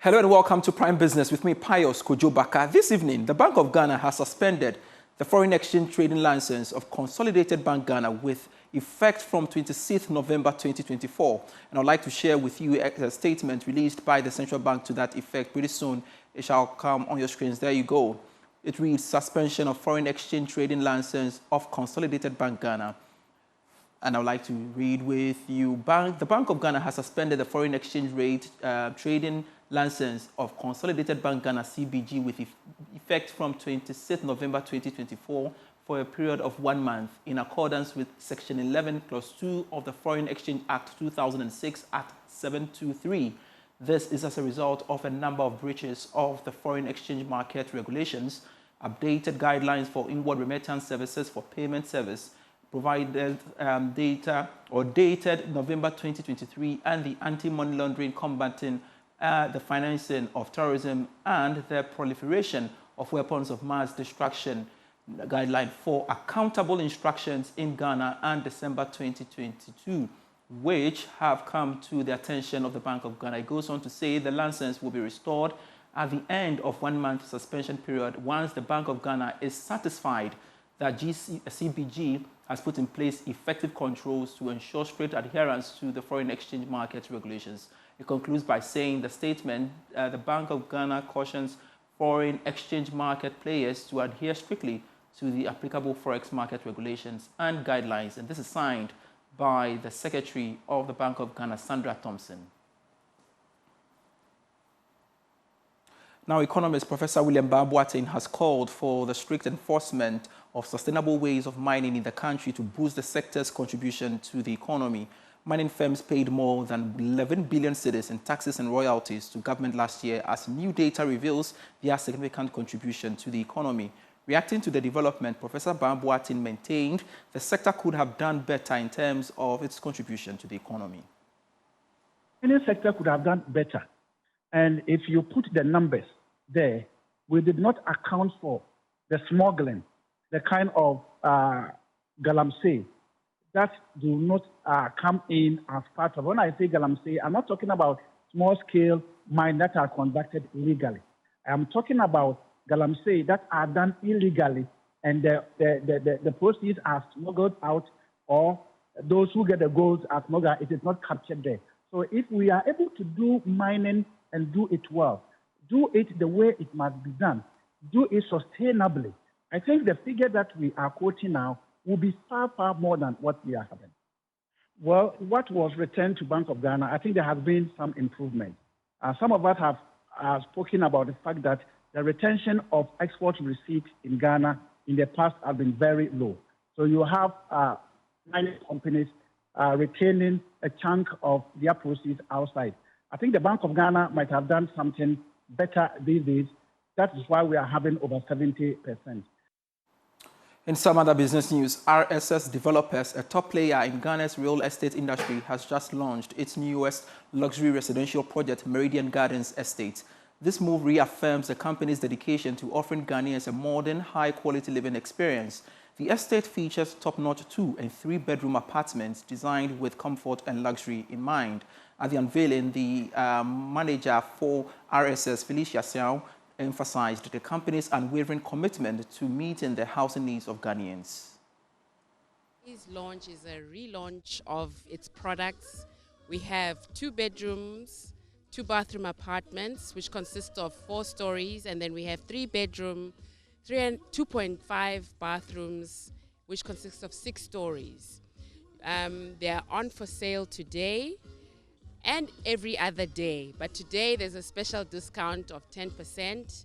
Hello and welcome to Prime Business with me, Pius Kojobaka. This evening, the Bank of Ghana has suspended the foreign exchange trading license of Consolidated Bank Ghana with effect from 26th November 2024. And I'd like to share with you a statement released by the central bank to that effect. Pretty soon, it shall come on your screens. There you go. It reads, suspension of foreign exchange trading license of Consolidated Bank Ghana. And I would like to read with you. The Bank of Ghana has suspended the foreign exchange rate trading license of Consolidated Bank Ghana CBG with effect from 26th November 2024 for a period of 1 month in accordance with Section 11, Clause 2 of the Foreign Exchange Act 2006 Act 723. This is as a result of a number of breaches of the foreign exchange market regulations, updated guidelines for inward remittance services for payment service, provided dated November 2023, and the anti-money laundering, combating the financing of terrorism and the proliferation of weapons of mass destruction guideline for accountable instructions in Ghana and December 2022, which have come to the attention of the Bank of Ghana. It goes on to say the license will be restored at the end of 1 month suspension period once the Bank of Ghana is satisfied that CBG has put in place effective controls to ensure strict adherence to the foreign exchange market regulations. It concludes by saying the statement, the Bank of Ghana cautions foreign exchange market players to adhere strictly to the applicable forex market regulations and guidelines. And this is signed by the Secretary of the Bank of Ghana, Sandra Thompson. Now, economist Professor William Bantin has called for the strict enforcement of sustainable ways of mining in the country to boost the sector's contribution to the economy. Mining firms paid more than 11 billion cedis in taxes and royalties to government last year as new data reveals their significant contribution to the economy. Reacting to the development, Professor Bantin maintained the sector could have done better in terms of its contribution to the economy. Any sector could have done better. And if you put the numbers there, we did not account for the smuggling, the kind of galamsey that do not come in as part of. When I say galamsey, I'm not talking about small-scale mines that are conducted illegally. I'm talking about galamsey that are done illegally, and the proceeds are smuggled out, or those who get the gold are smuggled. It is not captured there. So if we are able to do mining and do it well, do it the way it must be done, do it sustainably, I think the figure that we are quoting now will be far, far more than what we are having. Well, what was returned to Bank of Ghana, I think there has been some improvement. Some of us have spoken about the fact that the retention of export receipts in Ghana in the past have been very low. So you have mining companies retaining a chunk of their proceeds outside. I think the Bank of Ghana might have done something better these days. That is why we are having over 70%. In some other business news, RSS Developers, a top player in Ghana's real estate industry, has just launched its newest luxury residential project, Meridian Gardens Estate. This move reaffirms the company's dedication to offering Ghanaians a modern, high-quality living experience. The estate features top-notch 2- and 3-bedroom apartments designed with comfort and luxury in mind. At the unveiling, the manager for RSS, Felicia Siao, emphasized the company's unwavering commitment to meeting the housing needs of Ghanaians. This launch is a relaunch of its products. We have 2 bedrooms, 2-bathroom apartments, which consist of 4 stories, and then we have 3-bedroom, 3 and 2.5 bathrooms, which consists of 6 stories. They are on for sale today and every other day. But today there's a special discount of 10%.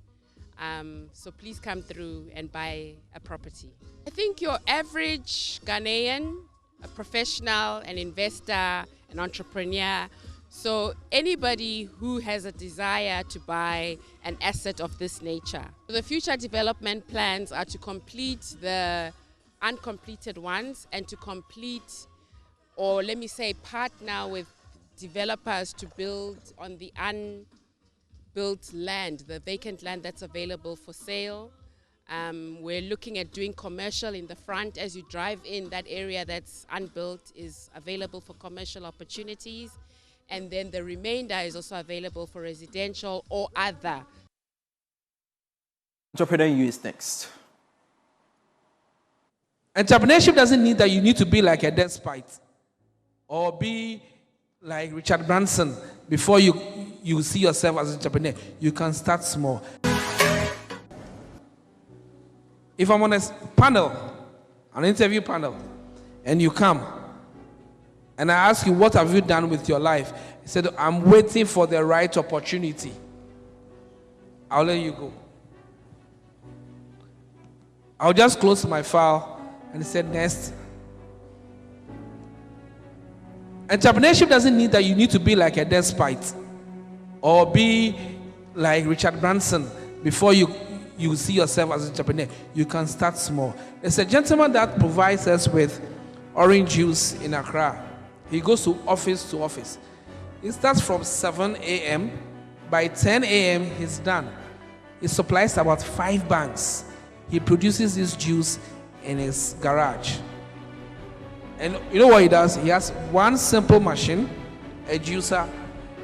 So please come through and buy a property. I think your average Ghanaian, a professional, an investor, an entrepreneur, so anybody who has a desire to buy an asset of this nature. The future development plans are to complete the uncompleted ones and to complete, or let me say, partner with developers to build on the unbuilt land, the vacant land that's available for sale. We're looking at doing commercial in the front. As you drive in, that area that's unbuilt is available for commercial opportunities. And then the remainder is also available for residential or other. Entrepreneur U is next. Entrepreneurship doesn't need that you need to be like a despot or be like Richard Branson before you see yourself as an entrepreneur. You can start small. If I'm on a panel, an interview panel, and you come, and I ask you, what have you done with your life? He said, I'm waiting for the right opportunity. I'll let you go. I'll just close my file. And he said, next. Entrepreneurship doesn't need that you need to be like a despot or be like Richard Branson before you see yourself as an entrepreneur. You can start small. There's a gentleman that provides us with orange juice in Accra. He goes to office. He starts from 7 a.m. By 10 a.m., he's done. He supplies about 5 banks. He produces this juice in his garage. And you know what he does? He has one simple machine, a juicer.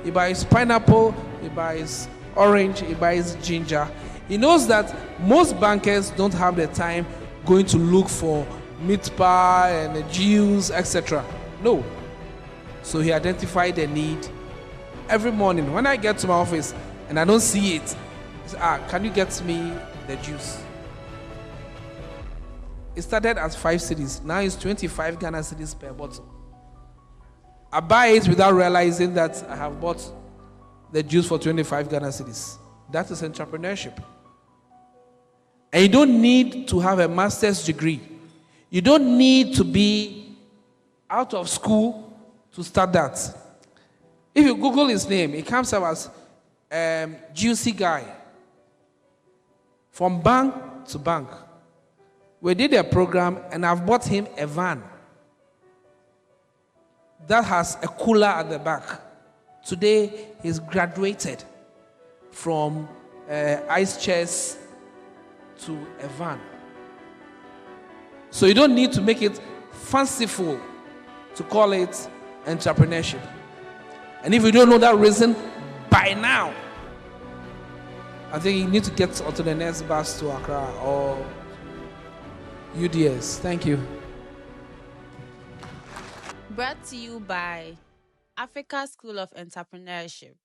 He buys pineapple, he buys orange, he buys ginger. He knows that most bankers don't have the time going to look for meat pie and juice, etc. No. So he identified the need. Every morning when I get to my office and I don't see it, he says, can you get me the juice? It started as 5 cedis. Now it's 25 Ghana cedis per bottle. I buy it without realizing that I have bought the juice for 25 Ghana cedis. That is entrepreneurship. And you don't need to have a master's degree. You don't need to be out of school to start that. If you Google his name, it comes up as Juicy Guy. From bank to bank. We did a program and I've bought him a van that has a cooler at the back. Today, he's graduated from ice chest to a van. So you don't need to make it fanciful to call it entrepreneurship. And if you don't know that reason by now, I think you need to get onto the next bus to Accra or UDS. Thank you. Brought to you by Africa School of Entrepreneurship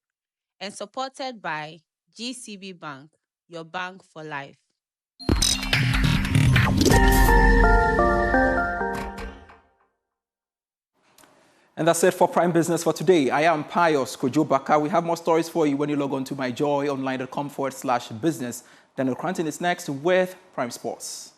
and supported by GCB Bank, your bank for life. And that's it for Prime Business for today. I am Pius Kojo-Baka. We have more stories for you when you log on to myjoyonline.com/business. Daniel Cranton is next with Prime Sports.